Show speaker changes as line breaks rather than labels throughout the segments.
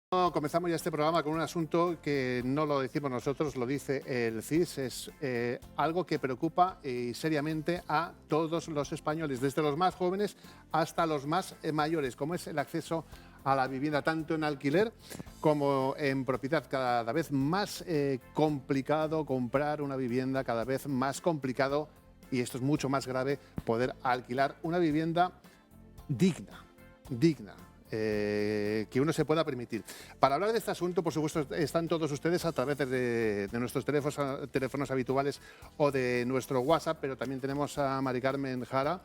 Comenzamos ya este programa con un asunto que no lo decimos nosotros, lo dice el CIS. Es algo que preocupa seriamente a todos los españoles, desde los más jóvenes hasta los más mayores, como es el acceso a la vivienda, tanto en alquiler como en propiedad. Cada vez más complicado comprar una vivienda, cada vez más complicado, y esto es mucho más grave, poder alquilar una vivienda digna. Que uno se pueda permitir. Para hablar de este asunto, por supuesto, están todos ustedes a través de nuestros teléfonos habituales o de nuestro WhatsApp, pero también tenemos a Mari Carmen Jara,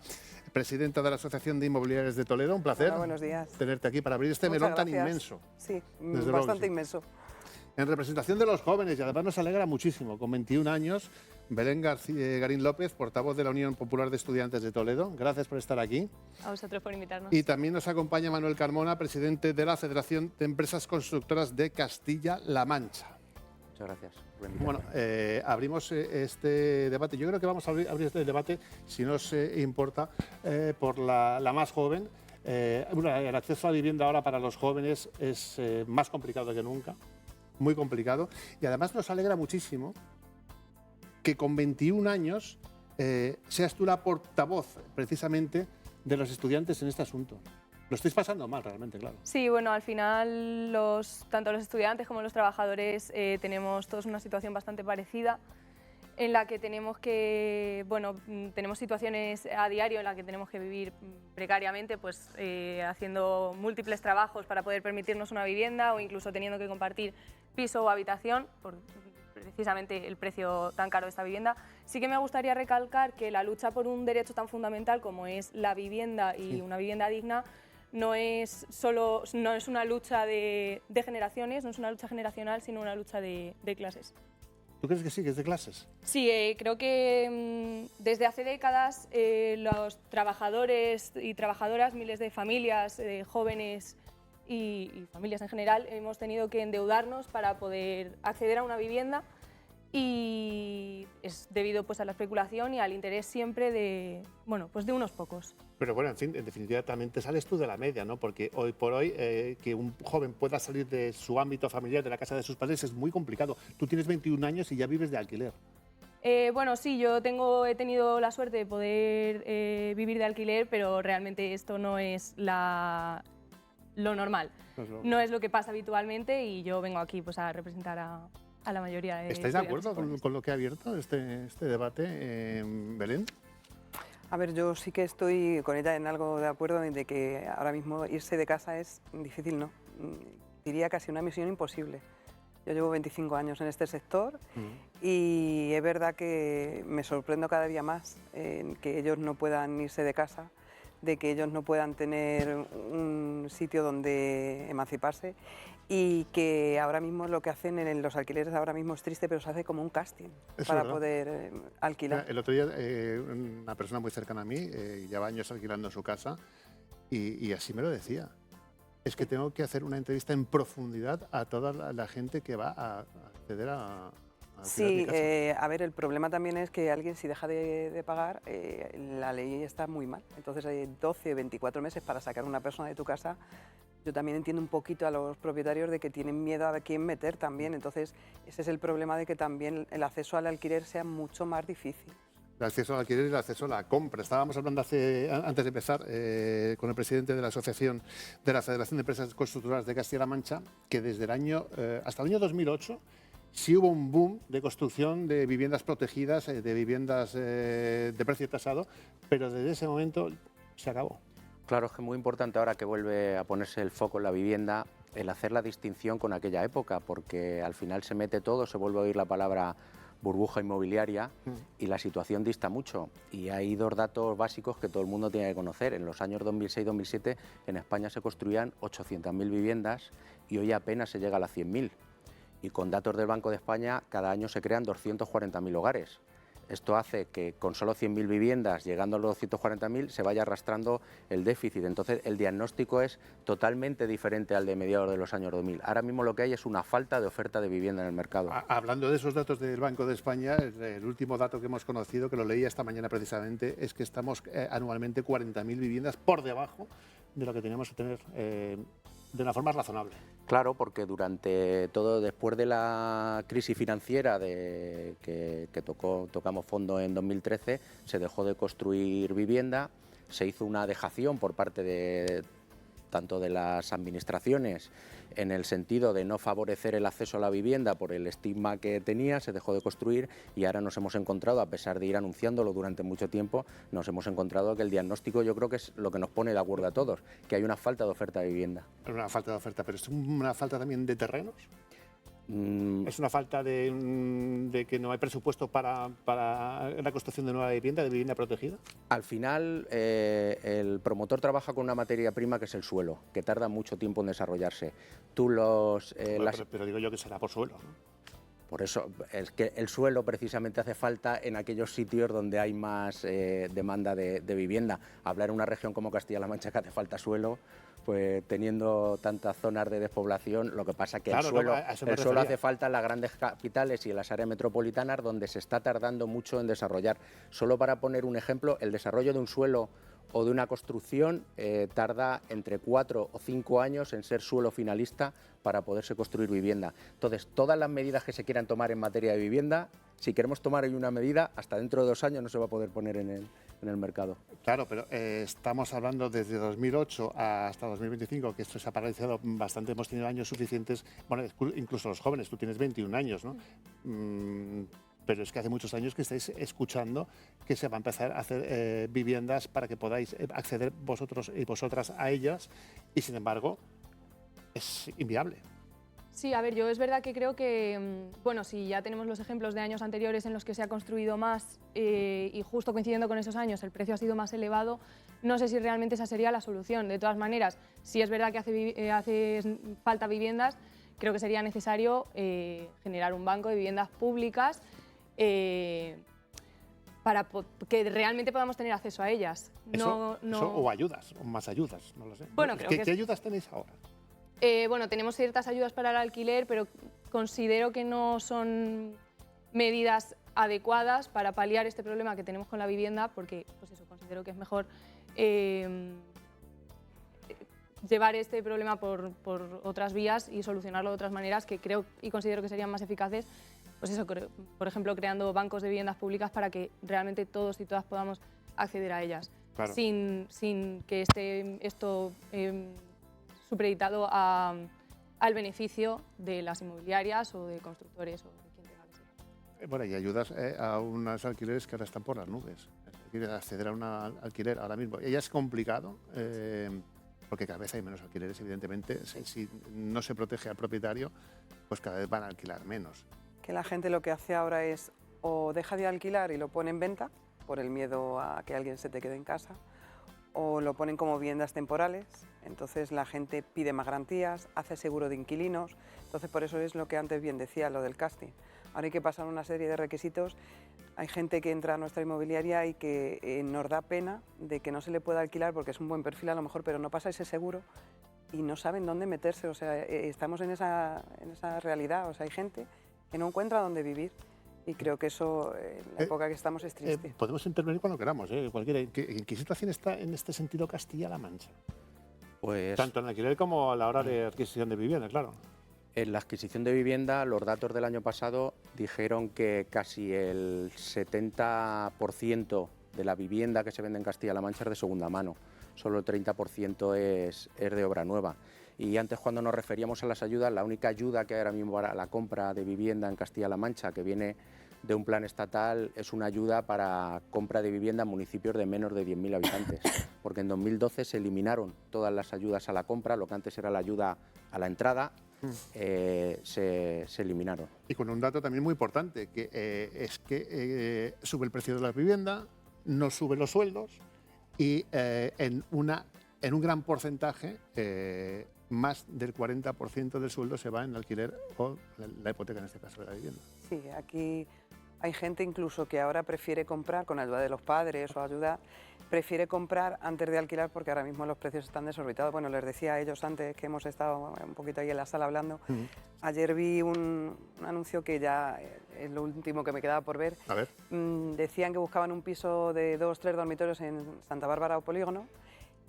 presidenta de la Asociación de Inmobiliarias de Toledo. Un placer.
Hola, buenos días.
Tenerte aquí para abrir este
Muchas
melón
gracias.
tan inmenso.
Sí,
Desde
bastante
luego, sí.
inmenso.
En representación de los jóvenes, y además nos alegra muchísimo, con 21 años, Belén Garín López, portavoz de la Unión Popular de Estudiantes de Toledo. Gracias por estar aquí.
A vosotros por invitarnos.
Y también nos acompaña Manuel Carmona, presidente de la Federación de Empresas Constructoras de Castilla-La Mancha.
Muchas gracias por invitarme.
Bueno, abrimos este debate. Yo creo que vamos a abrir este debate, si no os importa, por la más joven. El acceso a la vivienda ahora para los jóvenes es más complicado que nunca, muy complicado. Y además nos alegra muchísimo que con 21 años seas tú la portavoz precisamente de los estudiantes en este asunto. Lo estáis pasando mal realmente, claro.
Sí, bueno, al final tanto los estudiantes como los trabajadores tenemos todos una situación bastante parecida en la que tenemos situaciones a diario en la que tenemos que vivir precariamente, pues haciendo múltiples trabajos para poder permitirnos una vivienda o incluso teniendo que compartir piso o habitación por precisamente el precio tan caro de esta vivienda. Sí que me gustaría recalcar que la lucha por un derecho tan fundamental como es la vivienda y una vivienda digna no es una lucha de generaciones, no es una lucha generacional, sino una lucha de clases.
¿Tú crees que sí, que es de clases?
Sí, creo que desde hace décadas los trabajadores y trabajadoras, miles de familias, jóvenes y familias en general, hemos tenido que endeudarnos para poder acceder a una vivienda y es debido pues, a la especulación y al interés siempre de unos pocos.
Pero bueno, en fin, en definitiva también te sales tú de la media, ¿no? Porque hoy por hoy que un joven pueda salir de su ámbito familiar, de la casa de sus padres, es muy complicado. Tú tienes 21 años y ya vives de alquiler.
Bueno, sí, yo he tenido la suerte de poder vivir de alquiler, pero realmente esto no es lo normal. No es lo que pasa habitualmente y yo vengo aquí pues, a representar a la mayoría de
¿Estáis de acuerdo con lo que ha abierto este debate, Belén?
A ver, yo sí que estoy con ella en algo de acuerdo de que ahora mismo irse de casa es difícil, ¿no? Diría casi una misión imposible. Yo llevo 25 años en este sector y es verdad que me sorprendo cada día más en que ellos no puedan irse de casa, de que ellos no puedan tener un sitio donde emanciparse y que ahora mismo lo que hacen en los alquileres ahora mismo es triste, pero se hace como un casting para poder alquilar.
El otro día una persona muy cercana a mí lleva años alquilando su casa y así me lo decía. Es que tengo que hacer una entrevista en profundidad a toda la gente que va a acceder a
sí, a ver, el problema también es que alguien si deja de pagar, la ley está muy mal. Entonces hay 12 o 24 meses para sacar a una persona de tu casa. Yo también entiendo un poquito a los propietarios de que tienen miedo a quién meter también. Entonces ese es el problema de que también el acceso al alquiler sea mucho más difícil.
El acceso al alquiler y el acceso a la compra. Estábamos hablando antes de empezar con el presidente de la Asociación de la Federación de Empresas Constructoras de Castilla-La Mancha, que desde hasta el año 2008 sí hubo un boom de construcción de viviendas protegidas, de viviendas de precio tasado, pero desde ese momento se acabó.
Claro, es que es muy importante ahora que vuelve a ponerse el foco en la vivienda, el hacer la distinción con aquella época, porque al final se mete todo, se vuelve a oír la palabra burbuja inmobiliaria y la situación dista mucho. Y hay dos datos básicos que todo el mundo tiene que conocer. En los años 2006-2007 en España se construían 800.000 viviendas y hoy apenas se llega a las 100.000. Y con datos del Banco de España cada año se crean 240.000 hogares. Esto hace que con solo 100.000 viviendas, llegando a los 240.000, se vaya arrastrando el déficit. Entonces, el diagnóstico es totalmente diferente al de mediados de los años 2000. Ahora mismo lo que hay es una falta de oferta de vivienda en el mercado.
Hablando de esos datos del Banco de España, el último dato que hemos conocido, que lo leía esta mañana precisamente, es que estamos anualmente 40.000 viviendas por debajo de lo que teníamos que tener de una forma razonable.
Claro, porque durante todo, después de la crisis financiera que tocamos fondo en 2013, se dejó de construir vivienda, se hizo una dejación por parte de tanto de las administraciones en el sentido de no favorecer el acceso a la vivienda por el estigma que tenía, se dejó de construir y ahora nos hemos encontrado, a pesar de ir anunciándolo durante mucho tiempo, nos hemos encontrado que el diagnóstico yo creo que es lo que nos pone de acuerdo a todos, que hay una falta de oferta de vivienda.
Una falta de oferta, pero es una falta también de terrenos. Es una falta de que no hay presupuesto para la construcción de nueva vivienda, de vivienda protegida.
Al final, el promotor trabaja con una materia prima que es el suelo, que tarda mucho tiempo en desarrollarse.
Pero digo yo que será por suelo, ¿no?
Por eso, es que el suelo precisamente hace falta en aquellos sitios donde hay más demanda de vivienda. Hablar en una región como Castilla-La Mancha que hace falta suelo, pues teniendo tantas zonas de despoblación, lo que pasa que
claro,
el suelo hace falta en las grandes capitales y en las áreas metropolitanas donde se está tardando mucho en desarrollar. Solo para poner un ejemplo, el desarrollo de un suelo o de una construcción tarda entre 4 o 5 años en ser suelo finalista para poderse construir vivienda. Entonces, todas las medidas que se quieran tomar en materia de vivienda, si queremos tomar hoy una medida, hasta dentro de 2 años no se va a poder poner en el mercado.
Claro, pero estamos hablando desde 2008 hasta 2025, que esto se ha paralizado bastante, hemos tenido años suficientes, bueno, incluso los jóvenes, tú tienes 21 años, ¿no? Pero es que hace muchos años que estáis escuchando que se va a empezar a hacer viviendas para que podáis acceder vosotros y vosotras a ellas y, sin embargo, es inviable.
Sí, a ver, yo es verdad que creo que, bueno, si ya tenemos los ejemplos de años anteriores en los que se ha construido más y justo coincidiendo con esos años el precio ha sido más elevado, no sé si realmente esa sería la solución. De todas maneras, si es verdad que hace falta viviendas, creo que sería necesario generar un banco de viviendas públicas para que realmente podamos tener acceso a ellas.
Eso, o ayudas, o más ayudas, no lo sé.
Bueno,
¿Qué ayudas tenéis ahora?
Bueno, tenemos ciertas ayudas para el alquiler, pero considero que no son medidas adecuadas para paliar este problema que tenemos con la vivienda, porque pues eso, considero que es mejor llevar este problema por otras vías y solucionarlo de otras maneras que creo y considero que serían más eficaces. Pues eso, por ejemplo, creando bancos de viviendas públicas para que realmente todos y todas podamos acceder a ellas,
claro,
sin que esté esto supeditado al beneficio de las inmobiliarias o de constructores o de quien tenga que ser.
Bueno, y ayudas a unos alquileres que ahora están por las nubes. Quiere acceder a un alquiler ahora mismo. Y ya es complicado, porque cada vez hay menos alquileres, evidentemente. Si no se protege al propietario, pues cada vez van a alquilar menos.
Que la gente lo que hace ahora es o deja de alquilar y lo pone en venta por el miedo a que alguien se te quede en casa, o lo ponen como viviendas temporales, entonces la gente pide más garantías, hace seguro de inquilinos, entonces por eso es lo que antes bien decía, lo del casting. Ahora hay que pasar una serie de requisitos, hay gente que entra a nuestra inmobiliaria y que nos da pena de que no se le pueda alquilar porque es un buen perfil a lo mejor, pero no pasa ese seguro y no saben dónde meterse, o sea, estamos en esa realidad, o sea, hay gente que no encuentra dónde vivir. Y creo que eso, en la época que estamos, es triste.
Podemos intervenir cuando queramos, cualquiera. ¿En qué situación está en este sentido Castilla-La Mancha?
Pues,
tanto en alquiler como a la hora de adquisición de vivienda, claro.
En la adquisición de vivienda, los datos del año pasado dijeron que casi el 70% de la vivienda que se vende en Castilla-La Mancha es de segunda mano. Solo el 30% es de obra nueva. Y antes, cuando nos referíamos a las ayudas, la única ayuda que hay ahora mismo para la compra de vivienda en Castilla-La Mancha, que viene de un plan estatal, es una ayuda para compra de vivienda en municipios de menos de 10.000 habitantes. Porque en 2012 se eliminaron todas las ayudas a la compra, lo que antes era la ayuda a la entrada, se eliminaron.
Y con un dato también muy importante, que es que sube el precio de la vivienda, no suben los sueldos y en un gran porcentaje, más del 40% del sueldo se va en alquiler o la hipoteca, en este caso de la vivienda.
Sí, aquí hay gente incluso que ahora prefiere comprar con ayuda de los padres o ayuda, prefiere comprar antes de alquilar porque ahora mismo los precios están desorbitados. Bueno, les decía a ellos antes que hemos estado un poquito ahí en la sala hablando. Ayer vi un anuncio que ya es lo último que me quedaba por ver.
A ver.
Decían que buscaban un piso de 2 o 3 dormitorios en Santa Bárbara o Polígono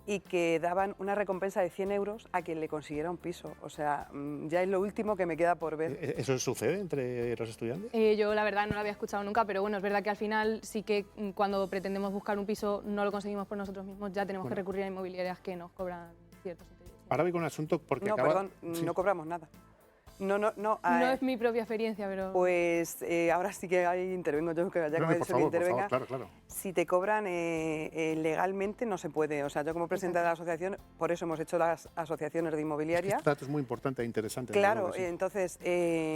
y que daban una recompensa de 100 euros a quien le consiguiera un piso. O sea, ya es lo último que me queda por ver.
¿Eso sucede entre los estudiantes?
Yo la verdad no lo había escuchado nunca, pero bueno, es verdad que al final sí que cuando pretendemos buscar un piso no lo conseguimos por nosotros mismos, ya tenemos que recurrir a inmobiliarias que nos cobran ciertos intereses.
Ahora voy con un asunto porque
No, perdón, no cobramos nada. No.
No es mi propia experiencia, pero...
Pues ahora sí que ahí intervengo yo, que ya como he dicho que intervenga.
Claro.
Si te cobran legalmente no se puede. O sea, yo como presidenta de la asociación, por eso hemos hecho las asociaciones de inmobiliaria.
Este dato es muy importante e interesante.
Claro, entonces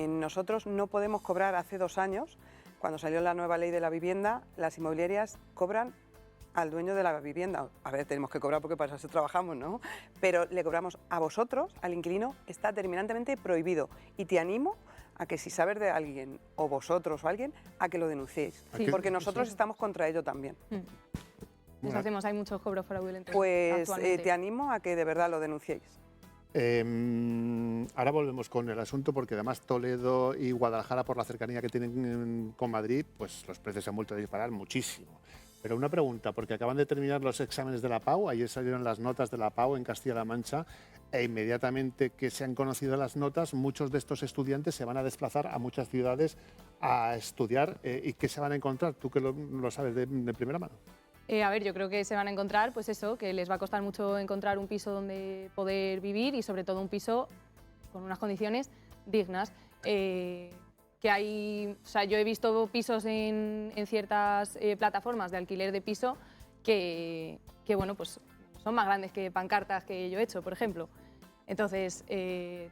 nosotros no podemos cobrar hace 2 años, cuando salió la nueva ley de la vivienda, las inmobiliarias cobran al dueño de la vivienda. A ver, tenemos que cobrar porque para eso trabajamos, ¿no? Pero le cobramos a vosotros, al inquilino, está terminantemente prohibido. Y te animo a que si sabes de alguien, o vosotros o alguien, a que lo denunciéis.
Sí.
Porque nosotros estamos contra ello también.
Nos hacemos, hay muchos cobros fraudulentos.
Pues
actualmente.
te animo a que de verdad lo denunciéis.
Ahora volvemos con el asunto porque además Toledo y Guadalajara, por la cercanía que tienen con Madrid, pues los precios se han vuelto a disparar muchísimo. Pero una pregunta, porque acaban de terminar los exámenes de la PAU, ayer salieron las notas de la PAU en Castilla-La Mancha, e inmediatamente que se han conocido las notas, muchos de estos estudiantes se van a desplazar a muchas ciudades a estudiar. ¿Y qué se van a encontrar? Tú que lo sabes de primera mano.
A ver, yo creo que se van a encontrar, pues eso, que les va a costar mucho encontrar un piso donde poder vivir y sobre todo un piso con unas condiciones dignas. Que hay, o sea, yo he visto pisos en ciertas plataformas de alquiler de piso que bueno, pues son más grandes que pancartas que yo he hecho, por ejemplo. Entonces,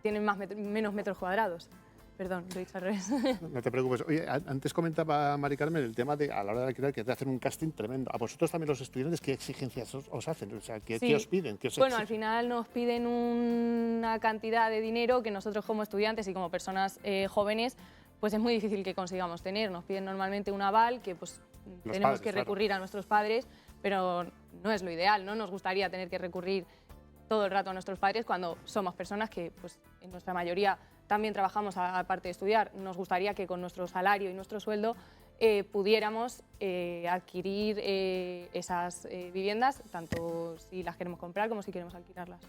tienen menos metros cuadrados. Perdón, lo he dicho al revés.
No te preocupes. Oye, antes comentaba Mari Carmen el tema de, a la hora de alquilar, que te hacen un casting tremendo. ¿A vosotros también los estudiantes qué exigencias os hacen? O sea, ¿qué os piden? ¿Qué os
bueno,
exigen?
al final nos piden una cantidad de dinero que nosotros como estudiantes y como personas jóvenes, pues es muy difícil que consigamos tener. Nos piden normalmente un aval que pues tenemos que recurrir a nuestros padres, pero no es lo ideal, ¿no? Nos gustaría tener que recurrir todo el rato a nuestros padres cuando somos personas que pues en nuestra mayoría también trabajamos aparte de estudiar. Nos gustaría que con nuestro salario y nuestro sueldo pudiéramos adquirir esas viviendas, tanto si las queremos comprar como si queremos alquilarlas.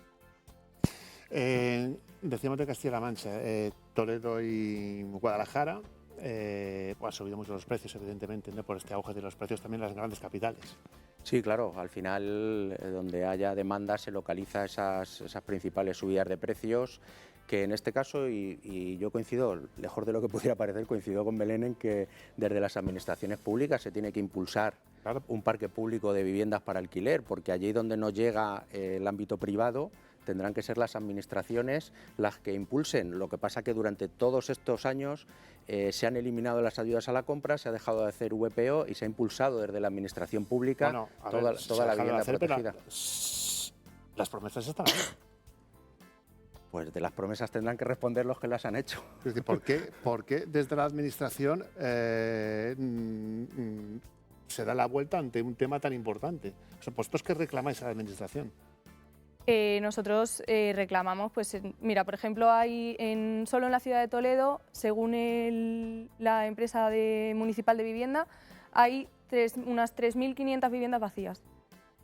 Decíamos de Castilla-La Mancha, Toledo y Guadalajara, pues ha subido mucho los precios, evidentemente, ¿no? Por este auge de los precios también en las grandes capitales.
Sí, claro, al final donde haya demanda se localiza esas principales subidas de precios, que en este caso, y yo coincido, lejos de lo que pudiera parecer, coincido con Belén en que desde las administraciones públicas se tiene que impulsar un parque público de viviendas para alquiler, porque allí donde no llega el ámbito privado tendrán que ser las administraciones las que impulsen. Lo que pasa que durante todos estos años se han eliminado las ayudas a la compra, se ha dejado de hacer VPO y se ha impulsado desde la administración pública toda la vivienda protegida.
Las promesas están ahí.
Pues de las promesas tendrán que responder los que las han hecho.
Es decir, ¿por qué desde la administración se da la vuelta ante un tema tan importante? O sea, ¿vosotros qué reclamáis a la administración?
Nosotros reclamamos, pues mira, por ejemplo, hay solo en la ciudad de Toledo, según la empresa municipal de vivienda, hay unas 3.500 viviendas vacías.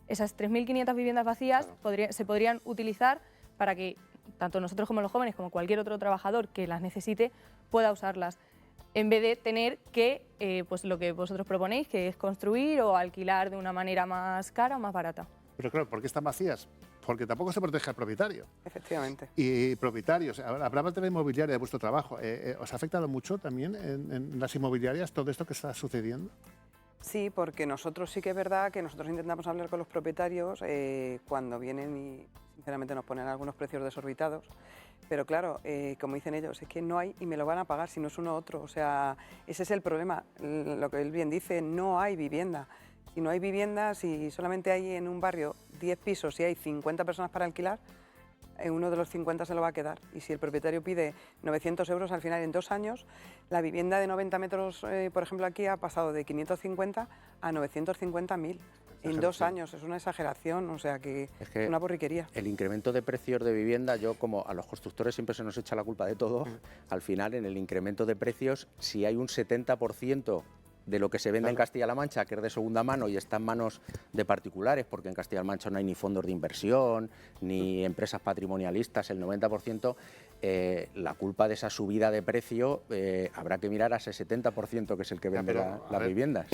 Esas 3.500 viviendas vacías se podrían utilizar para que tanto nosotros como los jóvenes, como cualquier otro trabajador que las necesite, pueda usarlas, en vez de tener que, pues lo que vosotros proponéis, que es construir o alquilar de una manera más cara o más barata.
Pero claro, ¿por qué están vacías? Porque tampoco se protege al propietario.
Efectivamente.
Y propietarios, hablamos de la inmobiliaria, de vuestro trabajo. ¿Os ha afectado mucho también en las inmobiliarias todo esto que está sucediendo?
Sí, porque nosotros sí que es verdad que nosotros intentamos hablar con los propietarios cuando vienen y sinceramente nos ponen algunos precios desorbitados. Pero claro, como dicen ellos, es que no hay y me lo van a pagar si no es uno u otro. O sea, ese es el problema. Lo que él bien dice, no hay vivienda. Si no hay vivienda, si solamente hay en un barrio 10 pisos y hay 50 personas para alquilar, uno de los 50 se lo va a quedar. Y si el propietario pide 900 euros, al final en 2 años, la vivienda de 90 metros, por ejemplo, aquí ha pasado de 550 a 950.000. En 2 años, es una exageración, o sea que es una borriquería.
El incremento de precios de vivienda, yo como a los constructores siempre se nos echa la culpa de todo, al final en el incremento de precios, si hay un 70% de lo que se vende en Castilla-La Mancha, que es de segunda mano y está en manos de particulares, porque en Castilla-La Mancha no hay ni fondos de inversión, ni empresas patrimonialistas, el 90%, la culpa de esa subida de precio habrá que mirar a ese 70%, que es el que vende las viviendas.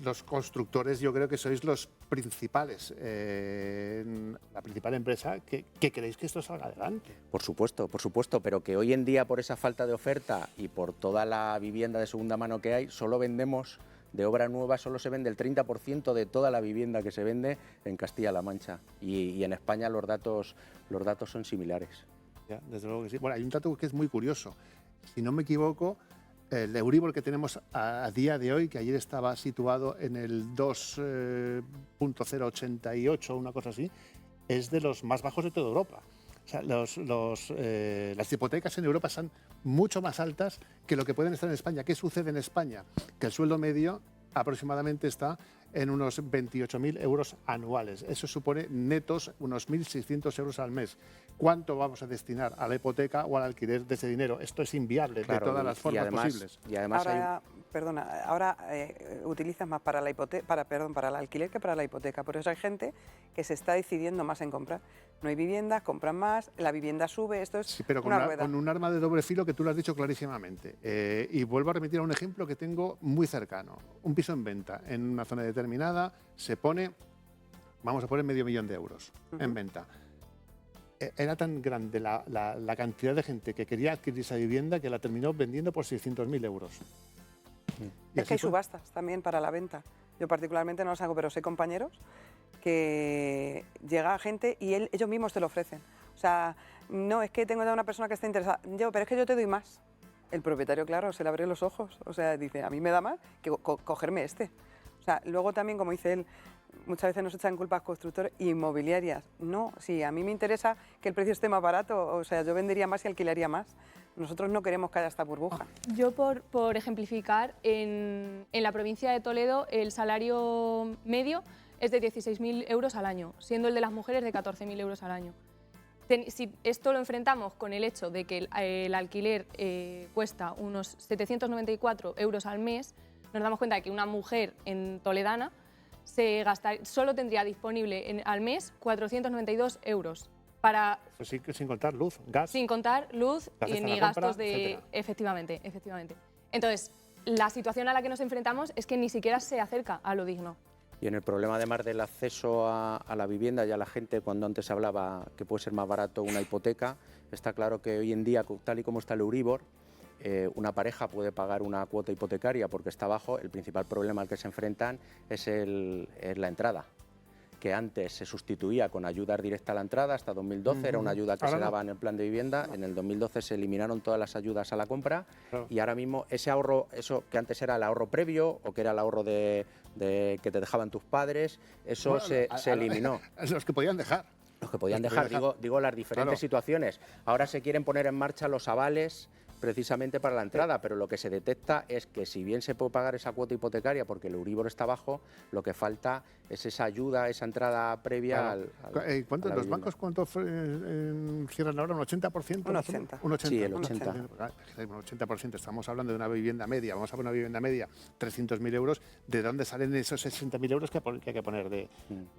Los constructores, yo creo que sois los principales, la principal empresa que queréis que esto salga adelante.
Por supuesto, pero que hoy en día, por esa falta de oferta y por toda la vivienda de segunda mano que hay, solo vendemos, de obra nueva, solo se vende el 30% de toda la vivienda que se vende en Castilla-La Mancha. Y en España los datos son similares.
Ya, desde luego que sí. Bueno, hay un dato que es muy curioso. Si no me equivoco, el Euribor que tenemos a día de hoy, que ayer estaba situado en el 2.088, una cosa así, es de los más bajos de toda Europa. O sea, las hipotecas en Europa están mucho más altas que lo que pueden estar en España. ¿Qué sucede en España? Que el sueldo medio aproximadamente está en unos 28.000 euros anuales. Eso supone netos unos 1.600 euros al mes. ¿Cuánto vamos a destinar a la hipoteca o al alquiler de ese dinero? Esto es inviable, claro, de todas las formas posibles.
Y además
ahora utilizas más para la para el alquiler que para la hipoteca. Por eso hay gente que se está decidiendo más en comprar. No hay viviendas, compran más, la vivienda sube, esto es
sí, pero con un arma de doble filo que tú lo has dicho clarísimamente. Y vuelvo a remitir a un ejemplo que tengo muy cercano. Un piso en venta en una zona determinada se pone, vamos a poner €500.000 en venta. Era tan grande la cantidad de gente que quería adquirir esa vivienda que la terminó vendiendo por 600.000 euros.
Es que hay subastas también para la venta. Yo particularmente no las hago, pero sé compañeros que llega gente y ellos mismos te lo ofrecen. O sea, no, es que tengo ya una persona que está interesada. Pero es que yo te doy más. El propietario, claro, se le abre los ojos. O sea, dice, a mí me da más que cogerme este. O sea, luego también, como dice él, muchas veces nos echan culpas constructores e inmobiliarias. No, sí, a mí me interesa que el precio esté más barato. O sea, yo vendería más y alquilaría más. Nosotros no queremos que haya esta burbuja.
Yo, por ejemplificar, en la provincia de Toledo el salario medio es de 16.000 euros al año, siendo el de las mujeres de 14.000 euros al año. Si esto lo enfrentamos con el hecho de que el alquiler cuesta unos 794 euros al mes, nos damos cuenta de que una mujer en toledana solo tendría disponible al mes 492 euros.
Eso sin contar luz, gas.
Sin contar luz ni gastos de...
Etcétera.
Efectivamente. Entonces, la situación a la que nos enfrentamos es que ni siquiera se acerca a lo digno.
Y en el problema además del acceso a la vivienda y a la gente, cuando antes se hablaba que puede ser más barato una hipoteca, está claro que hoy en día, tal y como está el Euribor, una pareja puede pagar una cuota hipotecaria porque está bajo. El principal problema al que se enfrentan es la entrada, que antes se sustituía con ayudas directas a la entrada, hasta 2012 era una ayuda que se daba en el plan de vivienda, en el 2012 se eliminaron todas las ayudas a la compra y ahora mismo ese ahorro, eso que antes era el ahorro previo o que era el ahorro de que te dejaban tus padres, eso se eliminó.
Los que podían dejar.
Los que podían dejar, digo las diferentes situaciones. Ahora se quieren poner en marcha los avales precisamente para la entrada, pero lo que se detecta es que si bien se puede pagar esa cuota hipotecaria porque el Euribor está bajo, lo que falta es esa ayuda, esa entrada previa
¿Cuánto, los bancos cuánto cierran ahora? ¿Un 80%?
Un 80%.
Un 80%.
Sí, el 80%.
Un 80%. Estamos hablando de una vivienda media. Vamos a poner una vivienda media, 300.000 euros. ¿De dónde salen esos 60.000 euros que hay que poner de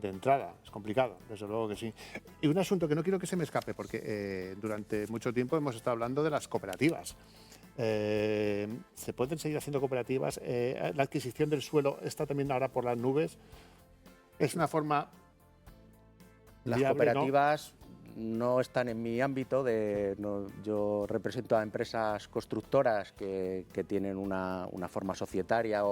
entrada? Es complicado, desde luego que sí. Y un asunto que no quiero que se me escape, porque durante mucho tiempo hemos estado hablando de las cooperativas. ¿Se pueden seguir haciendo cooperativas? La adquisición del suelo está también ahora por las nubes. Es una forma
Las
viable,
cooperativas no están en mi ámbito. Yo represento a empresas constructoras que tienen una forma societaria,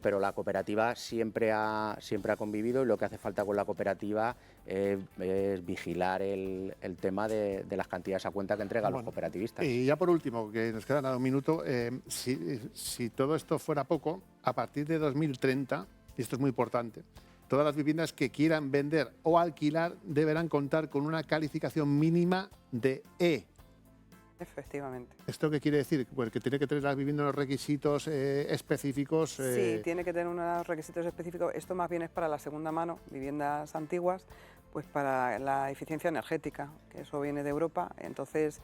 pero la cooperativa siempre ha convivido y lo que hace falta con la cooperativa es vigilar el tema de las cantidades a cuenta que entregan los cooperativistas.
Y ya por último, que nos queda nada un minuto, si todo esto fuera poco, a partir de 2030, y esto es muy importante, todas las viviendas que quieran vender o alquilar deberán contar con una calificación mínima de E.
Efectivamente.
¿Esto qué quiere decir? Pues que tiene que tener las viviendas unos requisitos específicos.
Sí, tiene que tener unos requisitos específicos. Esto más bien es para la segunda mano, viviendas antiguas, pues para la eficiencia energética, que eso viene de Europa. Entonces,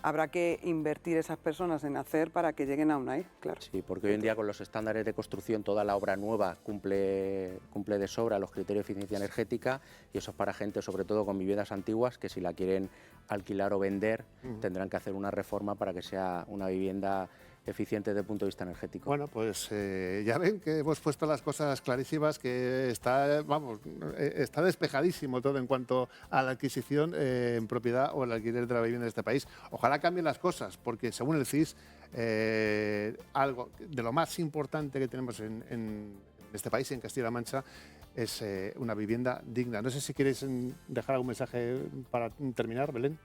habrá que invertir esas personas en hacer para que lleguen aún ahí, claro.
Sí, porque hoy en día con los estándares de construcción toda la obra nueva cumple de sobra los criterios de eficiencia energética, y eso es para gente sobre todo con viviendas antiguas que si la quieren alquilar o vender tendrán que hacer una reforma para que sea una vivienda eficiente desde el punto de vista energético.
Bueno, pues ya ven que hemos puesto las cosas clarísimas, que está, vamos, está despejadísimo todo en cuanto a la adquisición en propiedad o el alquiler de la vivienda de este país. Ojalá cambien las cosas, porque según el CIS, algo de lo más importante que tenemos en este país, en Castilla-La Mancha, es una vivienda digna. No sé si queréis dejar algún mensaje para terminar, Belén.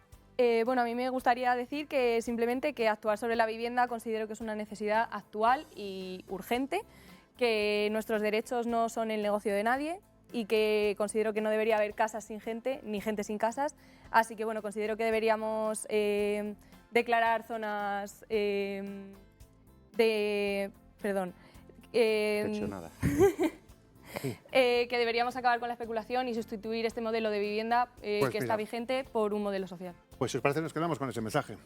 Bueno, a mí me gustaría decir que simplemente que actuar sobre la vivienda considero que es una necesidad actual y urgente, que nuestros derechos no son el negocio de nadie y que considero que no debería haber casas sin gente ni gente sin casas. Así que bueno, considero que deberíamos declarar zonas Perdón.
Hecho nada.
Que deberíamos acabar con la especulación y sustituir este modelo de vivienda
Pues
que está vigente por un modelo social.
Pues si os parece nos quedamos con ese mensaje.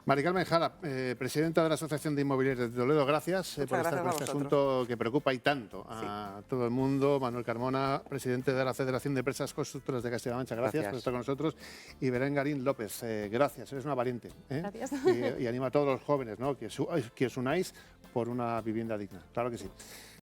Mari Carmen Jara, presidenta de la Asociación de Inmobiliarios de Toledo, gracias por estar
gracias
con
a
este
vosotros.
asunto que preocupa y tanto a todo el mundo. Manuel Carmona, presidente de la Federación de Empresas Constructoras de Castilla-La Mancha, gracias por estar con nosotros. Y Belén Garín López, gracias, eres una valiente.
Gracias.
Y anima a todos los jóvenes, ¿no?, que os unáis por una vivienda digna. Claro que sí.